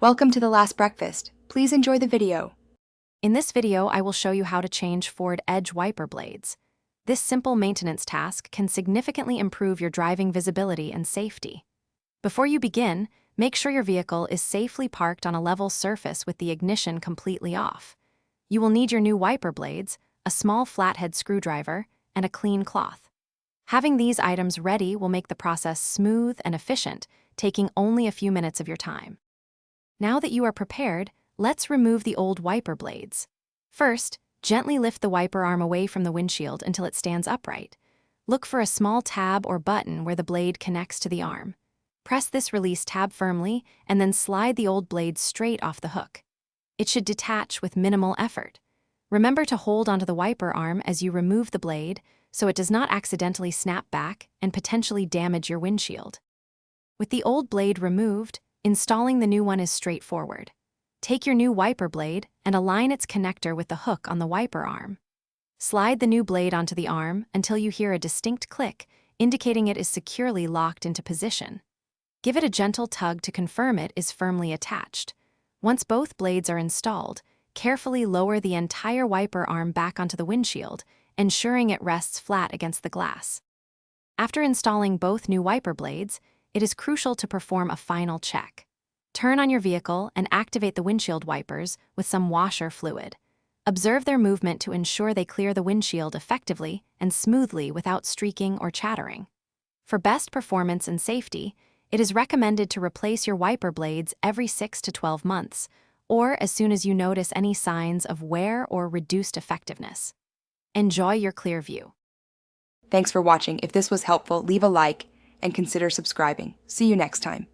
Welcome to The Last Breakfast. Please enjoy the video. In this video, I will show you how to change Ford Edge wiper blades. This simple maintenance task can significantly improve your driving visibility and safety. Before you begin, make sure your vehicle is safely parked on a level surface with the ignition completely off. You will need your new wiper blades, a small flathead screwdriver, and a clean cloth. Having these items ready will make the process smooth and efficient, taking only a few minutes of your time. Now that you are prepared, let's remove the old wiper blades. First, gently lift the wiper arm away from the windshield until it stands upright. Look for a small tab or button where the blade connects to the arm. Press this release tab firmly and then slide the old blade straight off the hook. It should detach with minimal effort. Remember to hold onto the wiper arm as you remove the blade so it does not accidentally snap back and potentially damage your windshield. With the old blade removed, installing the new one is straightforward. Take your new wiper blade and align its connector with the hook on the wiper arm. Slide the new blade onto the arm until you hear a distinct click, indicating it is securely locked into position. Give it a gentle tug to confirm it is firmly attached. Once both blades are installed, carefully lower the entire wiper arm back onto the windshield, ensuring it rests flat against the glass. After installing both new wiper blades, it is crucial to perform a final check. Turn on your vehicle and activate the windshield wipers with some washer fluid. Observe their movement to ensure they clear the windshield effectively and smoothly without streaking or chattering. For best performance and safety, it is recommended to replace your wiper blades every 6 to 12 months, or as soon as you notice any signs of wear or reduced effectiveness. Enjoy your clear view. Thanks for watching. If this was helpful, leave a like and consider subscribing. See you next time.